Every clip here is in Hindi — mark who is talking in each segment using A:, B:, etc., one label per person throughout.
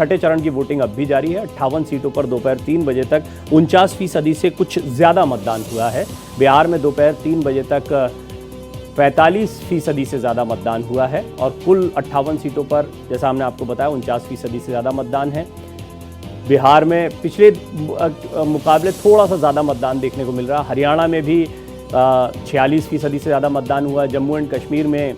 A: छठे चरण की वोटिंग अब भी जारी है। 58 सीटों पर दोपहर 3 बजे तक 49% से कुछ ज्यादा मतदान हुआ है। बिहार में दोपहर 3 बजे तक 45% से ज़्यादा मतदान हुआ है और कुल 58 सीटों पर जैसा हमने आपको बताया 49% से ज़्यादा मतदान है। बिहार में पिछले मुकाबले थोड़ा सा ज़्यादा मतदान देखने को मिल रहा है। हरियाणा में भी 46% से ज़्यादा मतदान हुआ है। जम्मू एंड कश्मीर में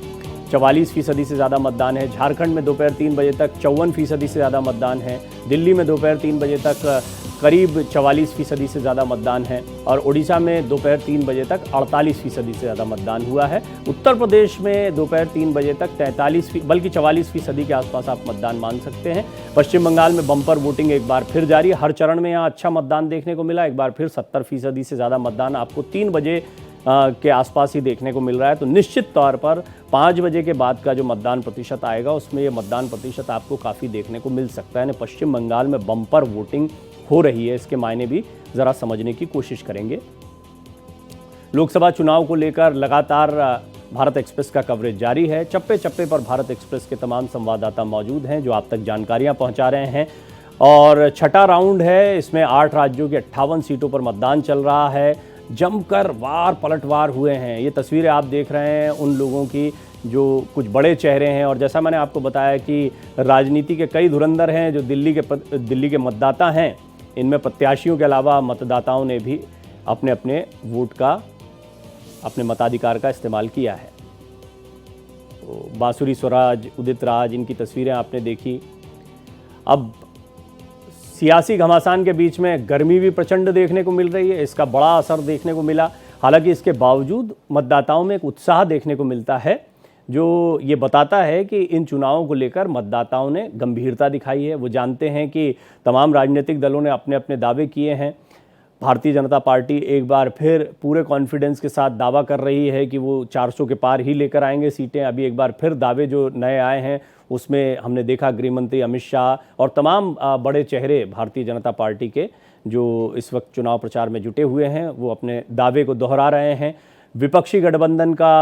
A: 44% से ज़्यादा मतदान है। झारखंड में दोपहर 3 बजे तक 54% से ज़्यादा मतदान है। दिल्ली में दोपहर 3 बजे तक करीब 44% से ज़्यादा मतदान है और उड़ीसा में दोपहर 3 बजे तक 48% से ज़्यादा मतदान हुआ है। उत्तर प्रदेश में दोपहर 3 बजे तक 43 बल्कि 44% के आसपास आप मतदान मान सकते हैं। पश्चिम बंगाल में बम्पर वोटिंग एक बार फिर जारी है। हर चरण में यहाँ अच्छा मतदान देखने को मिला। एक बार फिर 70% से ज़्यादा मतदान आपको 3 बजे के आसपास ही देखने को मिल रहा है। तो निश्चित तौर पर 5 बजे के बाद का जो मतदान प्रतिशत आएगा उसमें ये मतदान प्रतिशत आपको काफ़ी देखने को मिल सकता है। पश्चिम बंगाल में बम्पर वोटिंग हो रही है, इसके मायने भी ज़रा समझने की कोशिश करेंगे। लोकसभा चुनाव को लेकर लगातार भारत एक्सप्रेस का कवरेज जारी है। चप्पे चप्पे पर भारत एक्सप्रेस के तमाम संवाददाता मौजूद हैं जो आप तक जानकारियां पहुंचा रहे हैं और छठा राउंड है। इसमें 8 राज्यों की 58 सीटों पर मतदान चल रहा है। जमकर वार पलटवार हुए हैं। ये तस्वीरें आप देख रहे हैं उन लोगों की जो कुछ बड़े चेहरे हैं और जैसा मैंने आपको बताया कि राजनीति के कई धुरंधर हैं जो दिल्ली के मतदाता हैं। इनमें प्रत्याशियों के अलावा मतदाताओं ने भी अपने अपने वोट का, अपने मताधिकार का इस्तेमाल किया है। तो बांसुरी स्वराज, उदित राज, इनकी तस्वीरें आपने देखी। अब सियासी घमासान के बीच में गर्मी भी प्रचंड देखने को मिल रही है। इसका बड़ा असर देखने को मिला। हालांकि इसके बावजूद मतदाताओं में एक उत्साह देखने को मिलता है जो ये बताता है कि इन चुनावों को लेकर मतदाताओं ने गंभीरता दिखाई है। वो जानते हैं कि तमाम राजनीतिक दलों ने अपने अपने दावे किए हैं। भारतीय जनता पार्टी एक बार फिर पूरे कॉन्फिडेंस के साथ दावा कर रही है कि वो 400 के पार ही लेकर आएंगे सीटें। अभी एक बार फिर दावे जो नए आए हैं उसमें हमने देखा गृहमंत्री अमित शाह और तमाम बड़े चेहरे भारतीय जनता पार्टी के जो इस वक्त चुनाव प्रचार में जुटे हुए हैं वो अपने दावे को दोहरा रहे हैं। विपक्षी गठबंधन का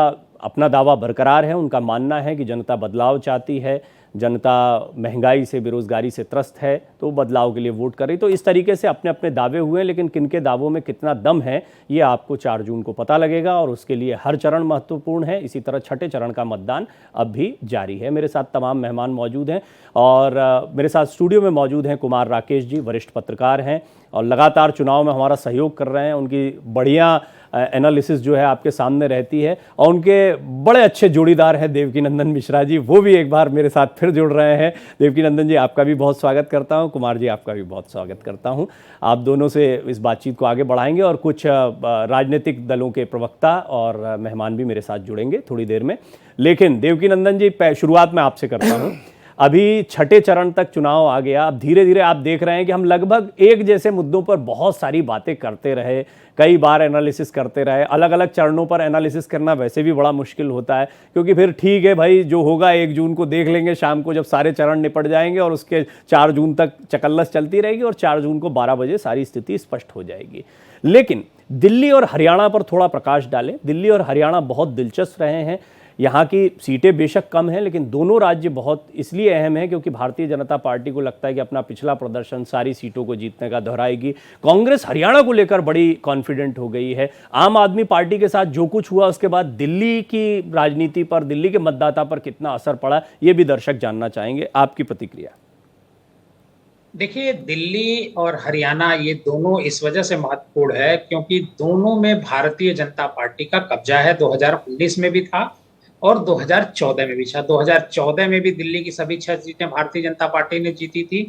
A: अपना दावा बरकरार है। उनका मानना है कि जनता बदलाव चाहती है, जनता महंगाई से, बेरोजगारी से त्रस्त है तो बदलाव के लिए वोट कर रही। तो इस तरीके से अपने अपने दावे हुए, लेकिन किनके दावों में कितना दम है ये आपको 4 जून को पता लगेगा और उसके लिए हर चरण महत्वपूर्ण है। इसी तरह छठे चरण का मतदान अब भी जारी है। मेरे साथ तमाम मेहमान मौजूद हैं और मेरे साथ स्टूडियो में मौजूद हैं कुमार राकेश जी, वरिष्ठ पत्रकार हैं और लगातार चुनाव में हमारा सहयोग कर रहे हैं। उनकी बढ़िया एनालिसिस जो है आपके सामने रहती है और उनके बड़े अच्छे जोड़ीदार हैं देवकीनंदन मिश्रा जी, वो भी एक बार मेरे साथ फिर जुड़ रहे हैं। देवकीनंदन जी आपका भी बहुत स्वागत करता हूं। कुमार जी आपका भी बहुत स्वागत करता हूं। आप दोनों से इस बातचीत को आगे बढ़ाएंगे और कुछ राजनीतिक दलों के प्रवक्ता और मेहमान भी मेरे साथ जुड़ेंगे थोड़ी देर में। लेकिन देवकीनंदन जी शुरुआत में आपसे करता हूँ। अभी छठे चरण तक चुनाव आ गया। अब धीरे धीरे आप देख रहे हैं कि हम लगभग एक जैसे मुद्दों पर बहुत सारी बातें करते रहे, कई बार एनालिसिस करते रहे। अलग अलग चरणों पर एनालिसिस करना वैसे भी बड़ा मुश्किल होता है क्योंकि फिर ठीक है भाई जो होगा 1 जून को देख लेंगे शाम को जब सारे चरण निपट जाएंगे और उसके 4 जून तक चकल्लस चलती रहेगी और 4 जून को 12 बजे सारी स्थिति स्पष्ट हो जाएगी। लेकिन दिल्ली और हरियाणा पर थोड़ा प्रकाश डालें। दिल्ली और हरियाणा बहुत दिलचस्प रहे हैं। यहाँ की सीटें बेशक कम हैं लेकिन दोनों राज्य बहुत इसलिए अहम हैं क्योंकि भारतीय जनता पार्टी को लगता है कि अपना पिछला प्रदर्शन सारी सीटों को जीतने का दोहराएगी। कांग्रेस हरियाणा को लेकर बड़ी कॉन्फिडेंट हो गई है। आम आदमी पार्टी के साथ जो कुछ हुआ उसके बाद दिल्ली की राजनीति पर, दिल्ली के मतदाता पर कितना असर पड़ा ये भी दर्शक जानना चाहेंगे। आपकी प्रतिक्रिया।
B: देखिए, दिल्ली और हरियाणा ये दोनों इस वजह से महत्वपूर्ण है क्योंकि दोनों में भारतीय जनता पार्टी का कब्जा है। 2019 में भी था और 2014 में भी था। 2014 में भी दिल्ली की सभी 6 सीटें भारतीय जनता पार्टी ने जीती थी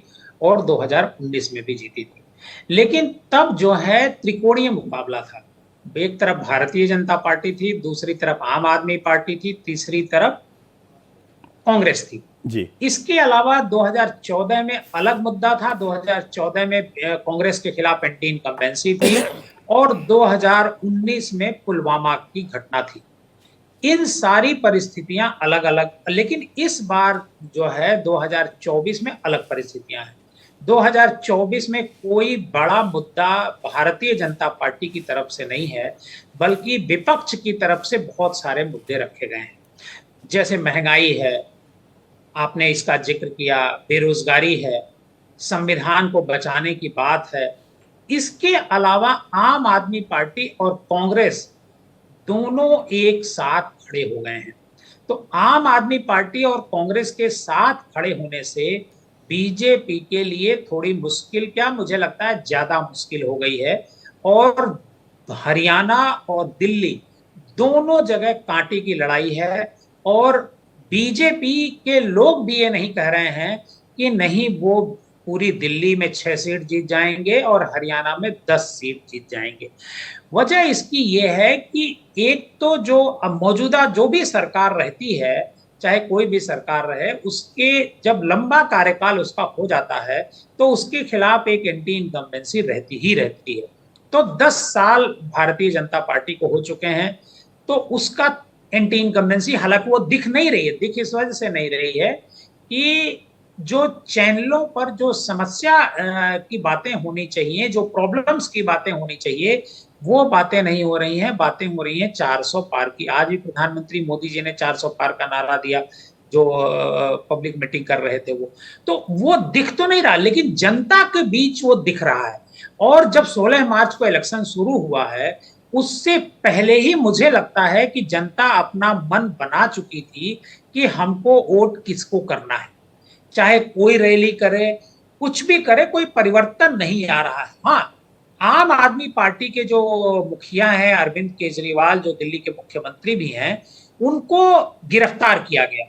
B: और 2019 में भी जीती थी। लेकिन तब जो है त्रिकोणीय मुकाबला था। एक तरफ भारतीय जनता पार्टी थी, दूसरी तरफ आम आदमी पार्टी थी, तीसरी तरफ कांग्रेस थी जी। इसके अलावा 2014 में अलग मुद्दा था। 2014 में कांग्रेस के खिलाफ एंटी इनकम्बेंसी थी और 2019 में पुलवामा की घटना थी। इन सारी परिस्थितियां अलग अलग, लेकिन इस बार जो है 2024 में अलग परिस्थितियां हैं। 2024 में कोई बड़ा मुद्दा भारतीय जनता पार्टी की तरफ से नहीं है बल्कि विपक्ष की तरफ से बहुत सारे मुद्दे रखे गए हैं। जैसे महंगाई है, आपने इसका जिक्र किया, बेरोजगारी है, संविधान को बचाने की बात है। इसके अलावा आम आदमी पार्टी और कांग्रेस दोनों एक साथ खड़े हो गए हैं। तो आम आदमी पार्टी और कांग्रेस के साथ खड़े होने से बीजेपी के लिए थोड़ी मुश्किल, क्या मुझे लगता है ज्यादा मुश्किल हो गई है। और हरियाणा और दिल्ली दोनों जगह कांटे की लड़ाई है। और बीजेपी के लोग भी ये नहीं कह रहे हैं कि नहीं वो पूरी दिल्ली में 6 सीट जीत जाएंगे और हरियाणा में 10 सीट जीत जाएंगे। वजह इसकी यह है कि एक तो जो अब मौजूदा जो भी सरकार रहती है, चाहे कोई भी सरकार रहे, उसके जब लंबा कार्यकाल उसका हो जाता है तो उसके खिलाफ एक एंटी इनकम्बेंसी रहती ही रहती है। तो 10 साल भारतीय जनता पार्टी को हो चुके हैं, तो उसका एंटी इनकम्बेंसी, हालांकि वो दिख नहीं रही है, दिख इस वजह से नहीं रही है कि जो चैनलों पर जो समस्या की बातें होनी चाहिए, जो प्रॉब्लम्स की बातें होनी चाहिए, वो बातें नहीं हो रही हैं। बातें हो रही हैं 400 पार की। आज भी प्रधानमंत्री मोदी जी ने 400 पार का नारा दिया, जो पब्लिक मीटिंग कर रहे थे वो दिख तो नहीं रहा, लेकिन जनता के बीच वो दिख रहा है। और जब 16 मार्च को इलेक्शन शुरू हुआ है, उससे पहले ही मुझे लगता है कि जनता अपना मन बना चुकी थी कि हमको वोट किसको करना है। चाहे कोई रैली करे, कुछ भी करे, कोई परिवर्तन नहीं आ रहा है। हाँ, आम आदमी पार्टी के जो मुखिया हैं अरविंद केजरीवाल, जो दिल्ली के मुख्यमंत्री भी हैं, उनको गिरफ्तार किया गया।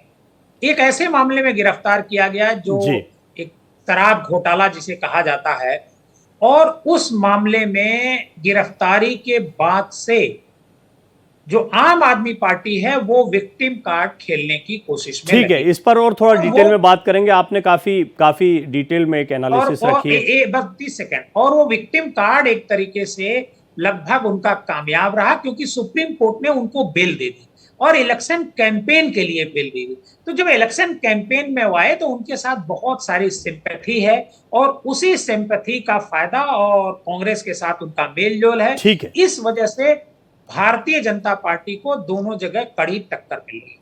B: एक ऐसे मामले में गिरफ्तार किया गया जो
A: जी।
B: एक शराब घोटाला जिसे कहा जाता है। और उस मामले में गिरफ्तारी के बाद से जो आम आदमी पार्टी है वो विक्टिम कार्ड खेलने की कोशिश में
A: ठीक है,
B: लगी।
A: इस पर और थोड़ा
B: और
A: डिटेल
B: वो
A: में बात करेंगे। आपने काफी काफी डिटेल में एक एनालिसिस रखी है।
B: बस 30 सेकेंड। और वो विक्टिम कार्ड एक तरीके से लगभग उनका कामयाब रहा, क्योंकि सुप्रीम कोर्ट ने उनको बेल दे दी और इलेक्शन कैंपेन के लिए बेल दे दी। तो जब इलेक्शन कैंपेन में वो आए तो उनके साथ बहुत सारी सिंपैथी है, और उसी सिंपैथी का फायदा और कांग्रेस के साथ उनका मेल जोल है।
A: ठीक है।
B: इस वजह से भारतीय जनता पार्टी को दोनों जगह कड़ी टक्कर मिल रही है।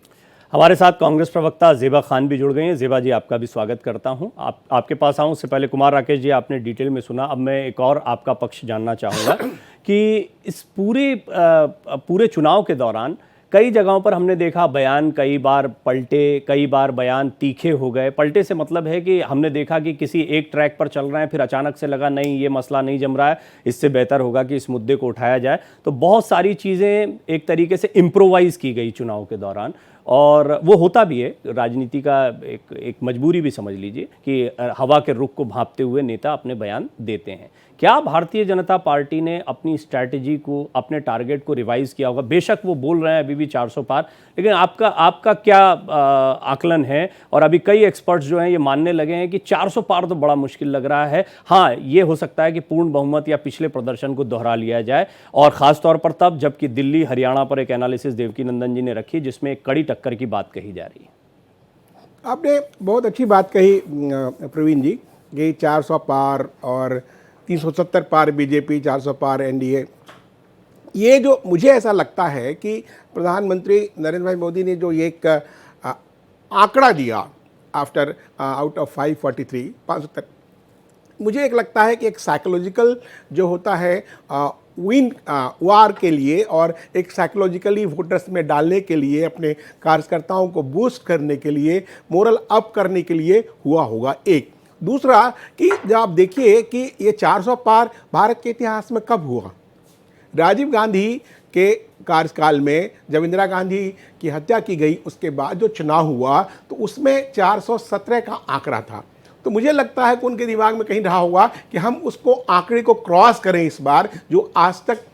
A: हमारे साथ कांग्रेस प्रवक्ता ज़ेबा खान भी जुड़ गए हैं। ज़ेबा जी, आपका भी स्वागत करता हूं। आपके पास आऊं उससे पहले कुमार राकेश जी, आपने डिटेल में सुना, अब मैं एक और आपका पक्ष जानना चाहूँगा कि इस पूरे चुनाव के दौरान कई जगहों पर हमने देखा बयान कई बार पलटे, कई बार बयान तीखे हो गए। पलटे से मतलब है कि हमने देखा कि किसी एक ट्रैक पर चल रहे हैं, फिर अचानक से लगा नहीं ये मसला नहीं जम रहा है, इससे बेहतर होगा कि इस मुद्दे को उठाया जाए। तो बहुत सारी चीज़ें एक तरीके से इम्प्रोवाइज़ की गई चुनाव के दौरान, और वो होता भी है, राजनीति का एक मजबूरी भी समझ लीजिए कि हवा के रुख को भांपते हुए नेता अपने बयान देते हैं। क्या भारतीय जनता पार्टी ने अपनी स्ट्रैटेजी को, अपने टारगेट को रिवाइज किया होगा? बेशक वो बोल रहे हैं अभी भी 400 पार, लेकिन आपका क्या आकलन है? और अभी कई एक्सपर्ट्स जो हैं ये मानने लगे हैं कि 400 पार तो बड़ा मुश्किल लग रहा है। हाँ, ये हो सकता है कि पूर्ण बहुमत या पिछले प्रदर्शन को दोहरा लिया जाए, और ख़ास तौर पर तब जबकि दिल्ली हरियाणा पर एक एनालिसिस देवकीनंदन जी ने रखी जिसमें एक कड़ी टक्कर की बात कही जा रही है।
C: आपने बहुत अच्छी बात कही प्रवीण जी, कि 400 पार और 370 पार बीजेपी, 400 पार एनडीए। ये जो मुझे ऐसा लगता है कि प्रधानमंत्री नरेंद्र भाई मोदी ने जो एक आंकड़ा दिया आफ्टर आउट ऑफ 543, 570, मुझे एक लगता है कि एक साइकोलॉजिकल जो होता है विन वार के लिए, और एक साइकोलॉजिकली वोटर्स में डालने के लिए, अपने कार्यकर्ताओं को बूस्ट करने के लिए, मोरल अप करने के लिए हुआ होगा। एक दूसरा कि जब आप देखिए कि ये 400 पार भारत के इतिहास में कब हुआ। राजीव गांधी के कार्यकाल में जब इंदिरा गांधी की हत्या की गई, उसके बाद जो चुनाव हुआ तो उसमें 417 का आंकड़ा था। तो मुझे लगता है कि उनके दिमाग में कहीं रहा होगा कि हम उसको आंकड़े को क्रॉस करें इस बार, जो आज तक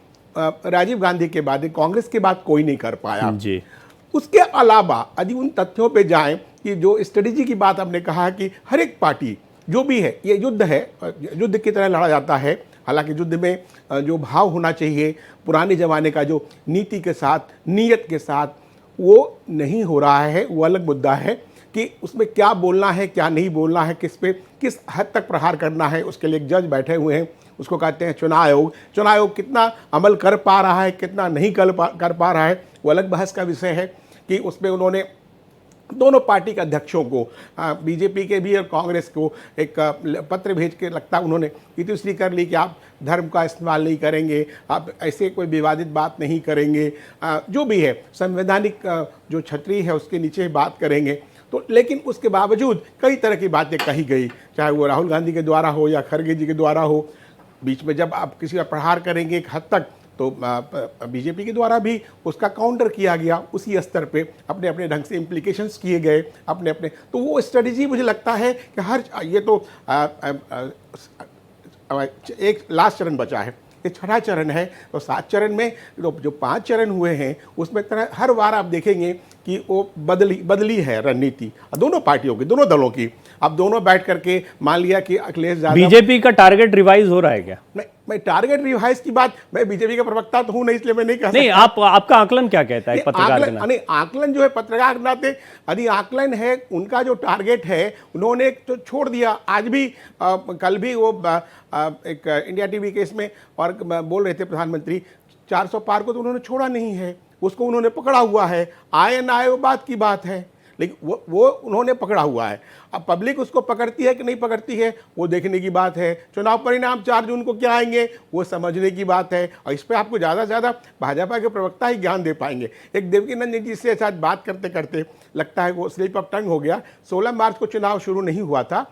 C: राजीव गांधी के बाद, कांग्रेस के बाद कोई नहीं कर पाया
A: जी।
C: उसके अलावा यदि उन तथ्यों पे जाएं कि जो स्ट्रेटेजी की बात आपने कहा कि हर एक पार्टी जो भी है, ये युद्ध है, युद्ध की तरह लड़ा जाता है। हालांकि युद्ध में जो भाव होना चाहिए पुराने ज़माने का, जो नीति के साथ, नीयत के साथ, वो नहीं हो रहा है। वो अलग मुद्दा है कि उसमें क्या बोलना है, क्या नहीं बोलना है, किस पे किस हद तक प्रहार करना है, उसके लिए एक जज बैठे हुए हैं, उसको कहते हैं चुनाव आयोग। चुनाव आयोग कितना अमल कर पा रहा है, कितना नहीं कर पा रहा है, वो अलग बहस का विषय है कि उसमें उन्होंने दोनों पार्टी के अध्यक्षों को, बीजेपी के भी और कांग्रेस को एक पत्र भेज के लगता उन्होंने इतनी कर ली कि आप धर्म का इस्तेमाल नहीं करेंगे, आप ऐसे कोई विवादित बात नहीं करेंगे, जो भी है संवैधानिक जो छतरी है उसके नीचे बात करेंगे। तो लेकिन उसके बावजूद कई तरह की बातें कही गई, चाहे वो राहुल गांधी के द्वारा हो या खड़गे जी के द्वारा हो। बीच में जब आप किसी का प्रहार करेंगे एक हद तक, तो बीजेपी के द्वारा भी उसका काउंटर किया गया उसी स्तर पे, अपने अपने ढंग से इम्प्लीकेशंस किए गए अपने अपने। तो वो स्ट्रेटजी मुझे लगता है कि हर ये तो एक लास्ट चरण बचा है, ये छठा चरण है। तो 7 चरण में जो 5 चरण हुए हैं उसमें हर बार आप देखेंगे कि वो बदली है रणनीति दोनों पार्टियों की, दोनों दलों की। अब दोनों बैठ करके मान लिया कि अखिलेश यादव,
A: बीजेपी का टारगेट रिवाइज हो रहा है क्या?
C: मैं टारगेट रिवाइज की बात, मैं बीजेपी का प्रवक्ता तो हूं नहीं, इसलिए मैं नहीं कह
A: नहीं, आपका आकलन क्या कहता है पत्रकार के नाते?
C: आकलन जो है पत्रकार के नाते, यदि आकलन है उनका जो टारगेट है उन्होंने तो छोड़ दिया। आज भी कल भी वो एक इंडिया टीवी केस में और बोल रहे थे प्रधानमंत्री 400 पार को, तो उन्होंने छोड़ा नहीं है, उसको उन्होंने पकड़ा हुआ है। आए ना आए वो बात की बात है, लेकिन वो उन्होंने पकड़ा हुआ है। अब पब्लिक उसको पकड़ती है कि नहीं पकड़ती है वो देखने की बात है। चुनाव परिणाम 4 जून को क्या आएंगे वो समझने की बात है, और इस पर आपको ज़्यादा से ज़्यादा भाजपा के प्रवक्ता ही ज्ञान दे पाएंगे। एक देवकीनंदन जी से साथ बात करते करते लगता है वो स्लिप ऑफ टंग हो गया। 16 मार्च को चुनाव शुरू नहीं हुआ था,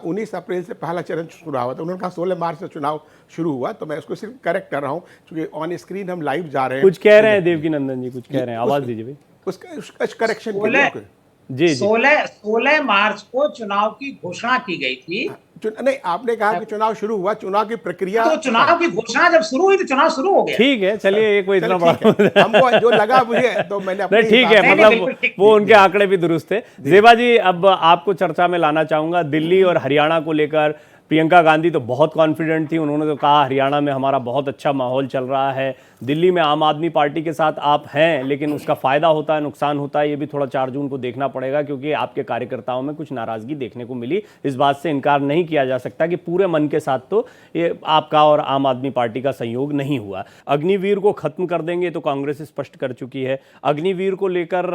C: 19 अप्रैल से पहला चरण शुरू हुआ था। उन्होंने कहा 16 मार्च से चुनाव शुरू हुआ, तो मैं उसको सिर्फ करेक्ट कर रहा हूँ क्योंकि ऑन स्क्रीन हम लाइव जा रहे हैं।
A: कुछ कह रहे हैं देवकीनंदन जी, कुछ कह रहे हैं, आवाज दीजिए भाई।
C: उसका करेक्शन के लिए
A: जी
B: 16 मार्च को चुनाव की घोषणा की गई थी।
C: नहीं, आपने कहा कि चुनाव शुरू हुआ, चुनाव की प्रक्रिया,
B: तो चुनाव की घोषणा जब शुरू हुई तो चुनाव शुरू हो गया।
A: ठीक है, चलिए ये कोई इतना बड़ा
C: हमको जो लगा मुझे, तो मैंने अपनी
A: नहीं, ठीक है, मतलब वो उनके आंकड़े भी दुरुस्त थे। ज़ेबा जी, अब आपको चर्चा में लाना चाहूंगा दिल्ली और हरियाणा को लेकर। प्रियंका गांधी तो बहुत कॉन्फिडेंट थी, उन्होंने तो कहा हरियाणा में हमारा बहुत अच्छा माहौल चल रहा है। दिल्ली में आम आदमी पार्टी के साथ आप हैं, लेकिन उसका फायदा होता है नुकसान होता है, ये भी थोड़ा 4 जून को देखना पड़ेगा, क्योंकि आपके कार्यकर्ताओं में कुछ नाराजगी देखने को मिली। इस बात से इनकार नहीं किया जा सकता कि पूरे मन के साथ तो ये आपका और आम आदमी पार्टी का संयोग नहीं हुआ। अग्निवीर को खत्म कर देंगे तो कांग्रेस स्पष्ट कर चुकी है। अग्निवीर को लेकर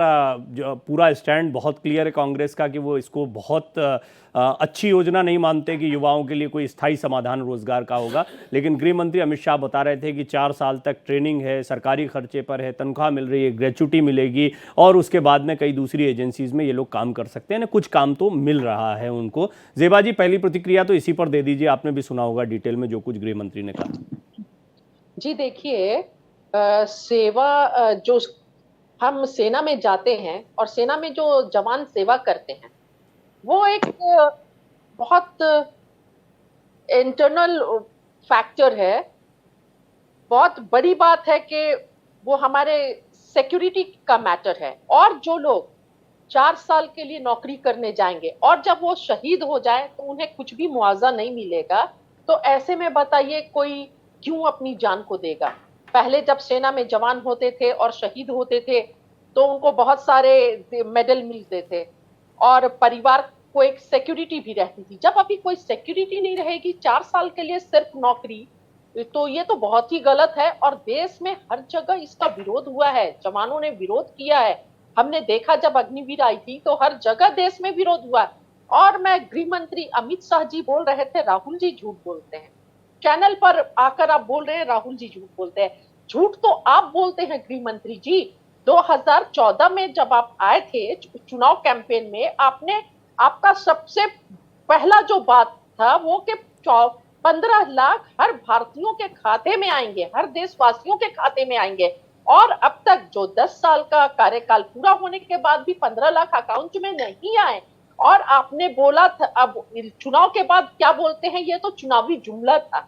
A: पूरा स्टैंड बहुत क्लियर है कांग्रेस का कि वो इसको बहुत अच्छी योजना नहीं मानते कि युवाओं के लिए कोई स्थायी समाधान रोजगार का होगा। लेकिन गृह मंत्री अमित शाह बता रहे थे कि 4 साल तक ट्रेनिंग है, सरकारी खर्चे पर है, तनख्वाह मिल रही है, ग्रेच्युटी मिलेगी, और उसके बाद में कई दूसरी एजेंसीज में ये लोग काम कर सकते हैं। कुछ काम तो मिल रहा है उनको। ज़ेबा जी, पहली प्रतिक्रिया तो इसी पर दे दीजिए, आपने भी सुना होगा डिटेल में जो कुछ गृह मंत्री ने कहा।
D: जी देखिए, सेवा जो हम सेना में जाते हैं और सेना में जो जवान सेवा करते हैं वो एक बहुत इंटरनल फैक्टर है। बहुत बड़ी बात है कि वो हमारे सिक्योरिटी का मैटर है। और जो लोग 4 साल के लिए नौकरी करने जाएंगे और जब वो शहीद हो जाए तो उन्हें कुछ भी मुआवजा नहीं मिलेगा, तो ऐसे में बताइए कोई क्यों अपनी जान को देगा। पहले जब सेना में जवान होते थे और शहीद होते थे तो उनको बहुत सारे मेडल मिलते थे और परिवार को एक सिक्योरिटी भी रहती थी। जब अभी कोई सिक्योरिटी नहीं रहेगी, 4 साल के लिए सिर्फ नौकरी, तो ये तो बहुत ही गलत है। और देश में हर जगह इसका विरोध हुआ है, जवानों ने विरोध किया है। हमने देखा जब अग्निवीर आई थी तो हर जगह देश में विरोध हुआ। और मैं गृह मंत्री अमित शाह जी बोल रहे थे राहुल जी झूठ बोलते हैं, चैनल पर आकर आप बोल रहे हैं राहुल जी झूठ बोलते हैं। झूठ तो आप बोलते हैं गृह मंत्री जी। 2014 में जब आप आए थे चुनाव कैंपेन में, आपका सबसे पहला जो बात था वो कि 15 लाख हर भारतीयों के खाते में आएंगे, हर देशवासियों के खाते में आएंगे। और अब तक जो 10 साल का कार्यकाल पूरा होने के बाद भी 15 लाख अकाउंट में नहीं आए। और आपने बोला था, अब चुनाव के बाद क्या बोलते हैं, ये तो चुनावी जुमला था।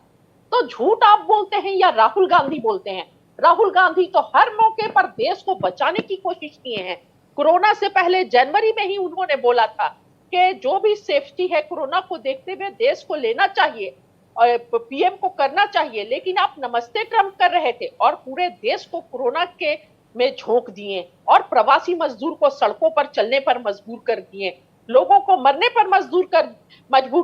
D: तो झूठ आप बोलते हैं या राहुल गांधी बोलते हैं? राहुल गांधी तो हर मौके पर देश को बचाने की कोशिश किए हैं। कोरोना से पहले जनवरी में ही उन्होंने बोला था कि जो भी सेफ्टी है कोरोना को देखते हुए देश को लेना चाहिए और पीएम को करना चाहिए। लेकिन आप नमस्ते ट्रम्प कर रहे थे और पूरे देश को कोरोना के में झोंक दिए और प्रवासी मजदूर को सड़कों पर चलने पर मजबूर कर दिए, लोगों को मरने पर मजबूर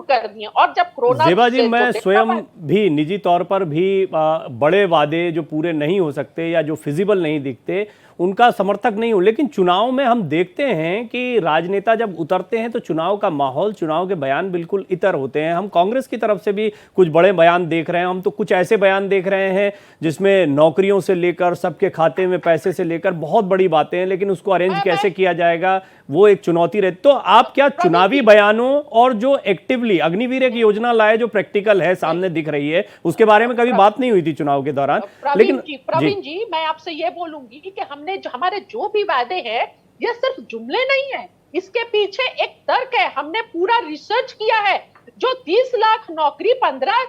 D: कर दिए। और जब कोरोना,
A: ज़ेबा जी, मैं स्वयं भी निजी तौर पर भी बड़े वादे जो पूरे नहीं हो सकते या जो फिजिबल नहीं दिखते उनका समर्थक नहीं हूं, लेकिन चुनाव में हम देखते हैं कि राजनेता जब उतरते हैं तो चुनाव का माहौल, चुनाव के बयान बिल्कुल इतर होते हैं। हम कांग्रेस की तरफ से भी कुछ बड़े बयान देख रहे हैं, हम तो कुछ ऐसे बयान देख रहे हैं जिसमें नौकरियों से लेकर सबके खाते में पैसे से लेकर बहुत बड़ी बातें हैं, लेकिन उसको अरेंज कैसे किया जाएगा वो एक चुनौती रहती। तो आप क्या चुनावी बयानों और जो एक्टिवली अग्निवीर एक योजना लाए जो प्रैक्टिकल है, सामने दिख रही है, उसके बारे में कभी बात नहीं हुई थी चुनाव के दौरान? लेकिन
D: प्रवीण जी, मैं आपसे ये बोलूंगी कि हमने हमारे जो भी वादे हैं ये सिर्फ जुमले नहीं है, इसके पीछे एक तर्क है। हमने पूरा रिसर्च किया है। जो 30 लाख नौकरी 15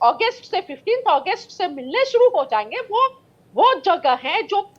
D: अगस्त से 15 अगस्त से मिलने शुरू हो जाएंगे, वो जगह है जो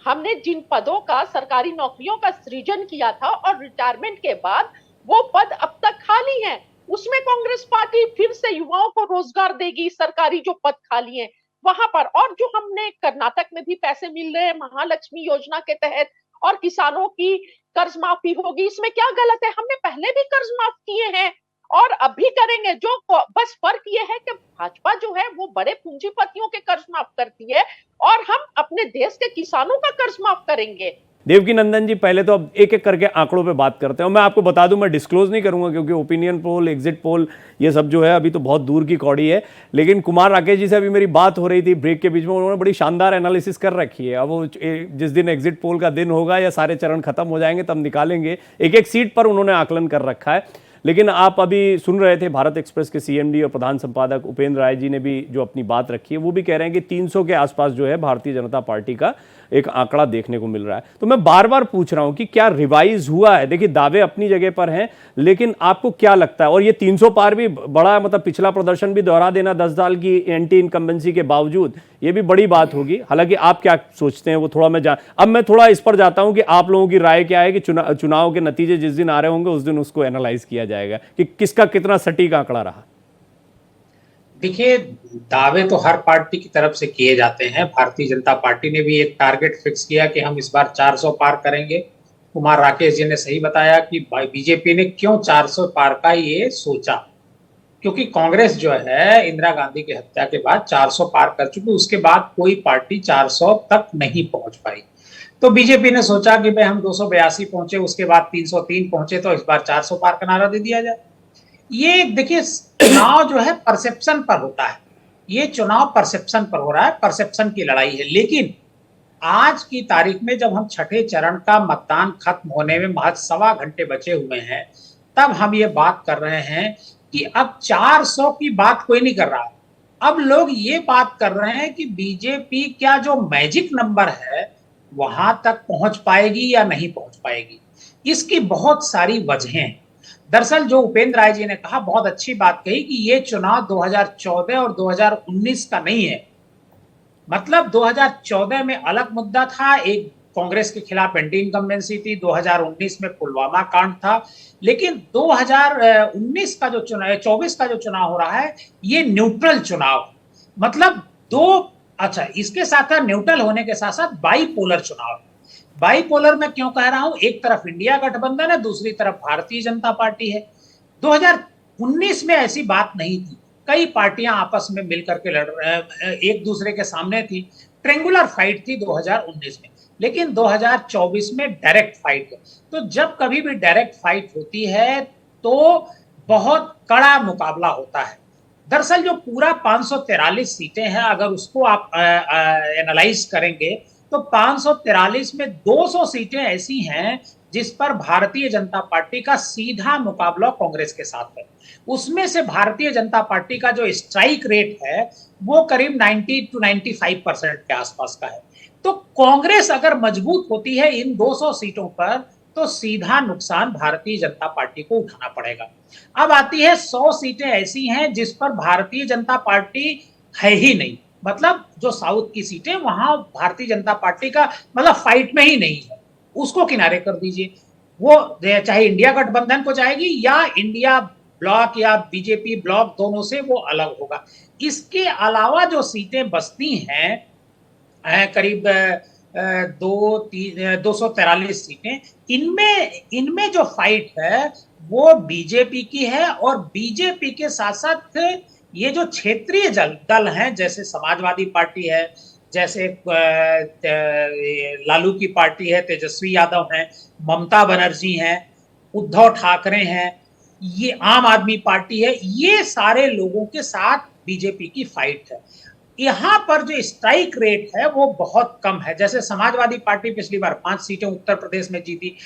D: हमने जिन पदों का, सरकारी नौकरियों का सृजन किया था और रिटायरमेंट के बाद वो पद अब तक खाली हैं। उसमें कांग्रेस पार्टी फिर से युवाओं को रोजगार देगी, सरकारी जो पद खाली हैं वहां पर। और जो हमने कर्नाटक में भी पैसे मिल रहे हैं महालक्ष्मी योजना के तहत, और किसानों की कर्ज माफी होगी, इसमें क्या गलत है? हमने पहले भी कर्ज माफ किए हैं और अभी करेंगे। जो बस फर्क ये है कि भाजपा जो है वो बड़े पूंजीपतियों के कर्ज माफ करती है और हम अपने देश के किसानों का कर्ज माफ करेंगे।
A: देवकी नंदन जी, पहले तो अब एक एक करके आंकड़ों पे बात करते हैं। और मैं आपको बता दूं, मैं डिस्क्लोज नहीं करूंगा क्योंकि ओपिनियन पोल, एग्जिट पोल, ये सब जो है अभी तो बहुत दूर की कौड़ी है। लेकिन कुमार राकेश जी से अभी मेरी बात हो रही थी ब्रेक के बीच में, उन्होंने बड़ी शानदार एनालिसिस कर रखी है। अब वो जिस दिन एग्जिट पोल का दिन होगा या सारे चरण खत्म हो जाएंगे तब निकालेंगे, एक एक सीट पर उन्होंने आकलन कर रखा है। लेकिन आप अभी सुन रहे थे भारत एक्सप्रेस के सीएमडी और प्रधान संपादक उपेंद्र राय जी ने भी जो अपनी बात रखी है, वो भी कह रहे हैं कि 300 के आसपास जो है भारतीय जनता पार्टी का एक आंकड़ा देखने को मिल रहा है। तो मैं बार बार पूछ रहा हूं कि क्या रिवाइज हुआ है? देखिए, दावे अपनी जगह पर हैं, लेकिन आपको क्या लगता है? और ये 300 पार भी बड़ा, मतलब पिछला प्रदर्शन भी दोहरा देना 10 साल की एंटी इनकम्बेंसी के बावजूद, ये भी बड़ी बात होगी। हालांकि आप क्या सोचते हैं वो थोड़ा अब मैं थोड़ा इस पर जाता हूं कि आप लोगों की राय क्या है कि चुनाव के नतीजे जिस दिन आ रहे होंगे उस दिन उसको एनालाइज किया जाएगा कि किसका कितना सटीक आंकड़ा रहा।
B: देखिए, दावे तो हर पार्टी की तरफ से किए जाते हैं। भारतीय जनता पार्टी ने भी एक टारगेट फिक्स किया कि हम इस बार 400 पार करेंगे। कुमार राकेश जी ने सही बताया कि बीजेपी ने क्यों 400 पार का ये सोचा, क्योंकि कांग्रेस जो है इंदिरा गांधी की हत्या के बाद 400 पार कर चुकी, उसके बाद कोई पार्टी 400 तक नहीं पहुंच पाई। तो बीजेपी ने सोचा कि भाई हम 282 पहुंचे, उसके बाद 303 पहुंचे, तो इस बार 400 पार का नारा दे दिया जाए। ये देखिए, चुनाव जो है परसेप्शन पर होता है। ये चुनाव परसेप्शन पर हो रहा है, परसेप्शन की लड़ाई है। लेकिन आज की तारीख में जब हम छठे चरण का मतदान खत्म होने में महज 1.25 घंटे बचे हुए हैं, तब हम ये बात कर रहे हैं कि अब 400 की बात कोई नहीं कर रहा। अब लोग ये बात कर रहे हैं कि बीजेपी क्या जो मैजिक नंबर है वहां तक पहुंच पाएगी या नहीं पहुंच पाएगी। इसकी बहुत सारी वजहें हैं। दरअसल जो उपेंद्र राय जी ने कहा, बहुत अच्छी बात कही कि ये चुनाव 2014 और 2019 का नहीं है। मतलब 2014 में अलग मुद्दा था, एक कांग्रेस के खिलाफ एंटी इनकम्बेंसी थी, 2019 में पुलवामा कांड था। लेकिन 2019 का जो चुनाव, 24 का जो चुनाव हो रहा है, ये न्यूट्रल चुनाव, मतलब अच्छा, इसके साथ न्यूट्रल होने के साथ साथ बाईपोलर चुनाव। बाईपोलर में क्यों कह रहा हूं? एक तरफ इंडिया गठबंधन है, दूसरी तरफ भारतीय जनता पार्टी है। 2019 में ऐसी बात नहीं थी, कई पार्टियां आपस में मिलकर के लड़ रहे, एक दूसरे के सामने थी, ट्रेंगुलर फाइट थी 2019 में। लेकिन 2024 में डायरेक्ट फाइट है। तो जब कभी भी डायरेक्ट फाइट होती है तो बहुत कड़ा मुकाबला होता है। दरअसल जो पूरा 543 सीटें हैं, अगर उसको आप एनालाइज करेंगे तो 543 में 200 सीटें ऐसी हैं जिस पर भारतीय जनता पार्टी का सीधा मुकाबला कांग्रेस के साथ है। उसमें से भारतीय जनता पार्टी का जो स्ट्राइक रेट है वो करीब 90 to 95% के आसपास का है। तो कांग्रेस अगर मजबूत होती है इन 200 सीटों पर तो सीधा नुकसान भारतीय जनता पार्टी को उठाना पड़ेगा। अब आती है 100 सीटें ऐसी हैं जिस पर भारतीय जनता पार्टी है ही नहीं, मतलब जो साउथ की सीटें, वहां भारतीय जनता पार्टी का मतलब फाइट में ही नहीं है, उसको किनारे कर दीजिए। वो चाहे इंडिया गठबंधन को जाएगी या इंडिया ब्लॉक या बीजेपी ब्लॉक, दोनों से वो अलग होगा। इसके अलावा जो सीटें बचती हैं करीब 243 सीटें, इनमें जो फाइट है वो बीजेपी की है। और बीजेपी के साथ साथ ये जो क्षेत्रीय दल हैं, जैसे समाजवादी पार्टी है, जैसे लालू की पार्टी है, तेजस्वी यादव हैं, ममता बनर्जी हैं, उद्धव ठाकरे हैं, ये आम आदमी पार्टी है, ये सारे लोगों के साथ बीजेपी की फाइट है। यहाँ पर जो स्ट्राइक रेट है वो बहुत कम है। जैसे समाजवादी पार्टी पिछली बार 5 सीटें उत्तर प्रदेश में जीती,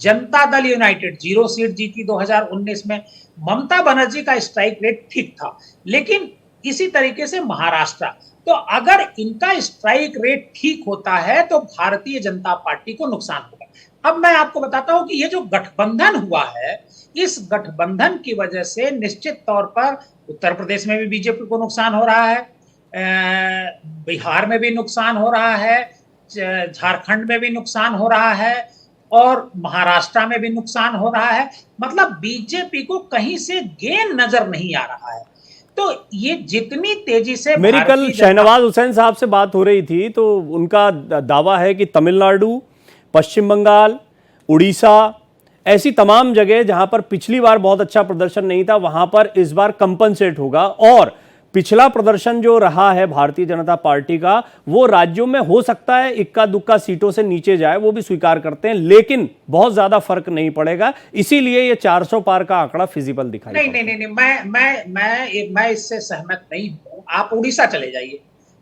B: जनता दल यूनाइटेड 0 सीट जीती 2019 में। ममता बनर्जी का स्ट्राइक रेट ठीक था, लेकिन इसी तरीके से महाराष्ट्र। तो अगर इनका स्ट्राइक रेट ठीक होता है तो भारतीय जनता पार्टी को नुकसान होगा। अब मैं आपको बताता हूं कि ये जो गठबंधन हुआ है, इस गठबंधन की वजह से निश्चित तौर पर उत्तर प्रदेश में भी बीजेपी को नुकसान हो रहा है, बिहार में भी नुकसान हो रहा है, झारखंड में भी नुकसान हो रहा है, और महाराष्ट्र में भी नुकसान हो रहा है। मतलब बीजेपी को कहीं से गेन नजर नहीं आ रहा है। तो ये जितनी तेजी से
A: मेरी कल शहनवाज हुसैन साहब से बात हो रही थी तो उनका दावा है कि तमिलनाडु, पश्चिम बंगाल, उड़ीसा, ऐसी तमाम जगह जहां पर पिछली बार बहुत अच्छा प्रदर्शन नहीं था वहां पर इस बार कंपनसेट होगा, और पिछला प्रदर्शन जो रहा है भारतीय जनता पार्टी का वो राज्यों में हो सकता है इक्का दुक्का सीटों से नीचे जाए, वो भी स्वीकार करते हैं, लेकिन बहुत ज्यादा फर्क नहीं पड़ेगा। इसीलिए ये 400 पार का आंकड़ा फिजिबल दिखाई
B: नहीं नहीं नहीं, मैं इससे सहमत नहीं हूं। आप उड़ीसा चले जाइए।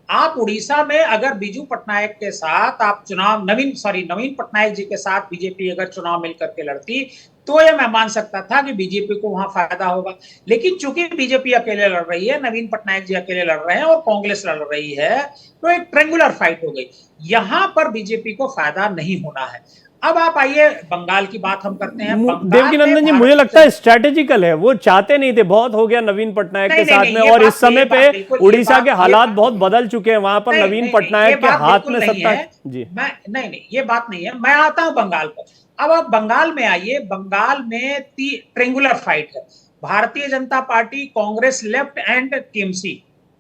B: आप उड़ीसा में अगर बीजू पटनायक के साथ आप चुनाव, नवीन पटनायक जी के साथ बीजेपी अगर चुनाव मिलकर के लड़ती तो ये मैं मान सकता था कि बीजेपी को वहां फायदा होगा। लेकिन चूंकि बीजेपी अकेले लड़ रही है, नवीन पटनायक जी अकेले लड़ रहे हैं और कांग्रेस लड़ रही है, तो एक ट्रेंगुलर फाइट हो गई। यहां पर बीजेपी को फायदा नहीं होना है। अब आप आइए, बंगाल की बात हम करते हैं।
A: देवकीनंदन जी, मुझे लगता है स्ट्रेटेजिकल है, वो चाहते नहीं थे, बहुत हो गया नवीन पटनायक के साथ में, और इस समय पे उड़ीसा के हालात बहुत बदल चुके हैं, वहां पर नवीन पटनायक के हाथ में सत्ता जी।
B: नहीं, ये बात नहीं है। मैं आता हूं बंगाल पर। अब आप बंगाल में आइए। बंगाल में ट्रेंगुलर फाइट है। Bharatiya Janata party, Congress left and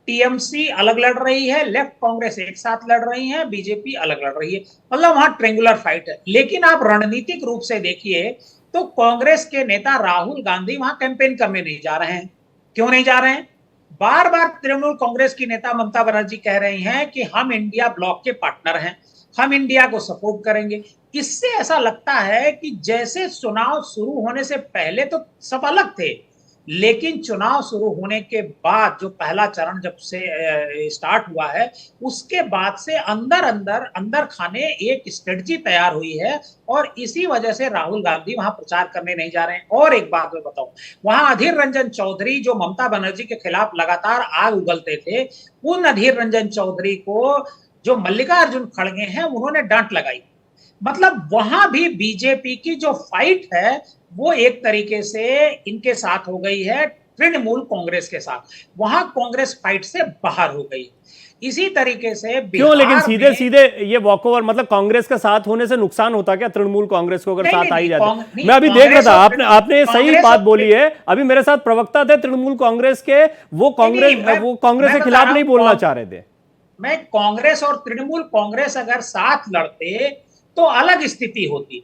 B: TMC अलग लड़ रही है, लेफ्ट कांग्रेस एक साथ लड़ रही है, बीजेपी अलग लड़ रही है। मतलब वहां ट्रेंगुलर फाइट है। लेकिन आप रणनीतिक रूप से देखिए तो कांग्रेस के नेता राहुल गांधी वहां कैंपेन करने नहीं जा रहे हैं। क्यों नहीं जा रहे हैं? बार बार तृणमूल कांग्रेस की नेता ममता बनर्जी कह रही हैं कि हम इंडिया ब्लॉक के पार्टनर हैं, हम इंडिया को सपोर्ट करेंगे। इससे ऐसा लगता है कि जैसे चुनाव शुरू होने से पहले तो सब अलग थे, लेकिन चुनाव शुरू होने के बाद जो पहला चरण जब से स्टार्ट हुआ है, उसके बाद से अंदर खाने एक स्ट्रेटजी तैयार हुई है, और इसी वजह से राहुल गांधी वहां प्रचार करने नहीं जा रहे हैं। और एक बात मैं बताऊं, वहां अधीर रंजन चौधरी जो ममता बनर्जी के खिलाफ लगातार आग उगलते थे, उन अधीर रंजन चौधरी को जो मल्लिकार्जुन खड़गे हैं उन्होंने डांट लगाई। मतलब वहां भी बीजेपी की जो फाइट है वो एक तरीके से इनके साथ हो गई है, तृणमूल कांग्रेस के साथ। वहां कांग्रेस फाइट से बाहर हो गई। इसी तरीके से
A: क्यों, लेकिन सीधे सीधे ये वॉकओवर, मतलब कांग्रेस का साथ होने से नुकसान होता क्या तृणमूल कांग्रेस को अगर साथ आई जाती? मैं अभी देख रहा था, आपने सही बात बोली है। अभी मेरे साथ प्रवक्ता थे तृणमूल कांग्रेस के, वो कांग्रेस के खिलाफ नहीं बोलना चाह रहे थे।
B: मैं कांग्रेस और तृणमूल कांग्रेस अगर साथ लड़ते तो अलग स्थिति होती,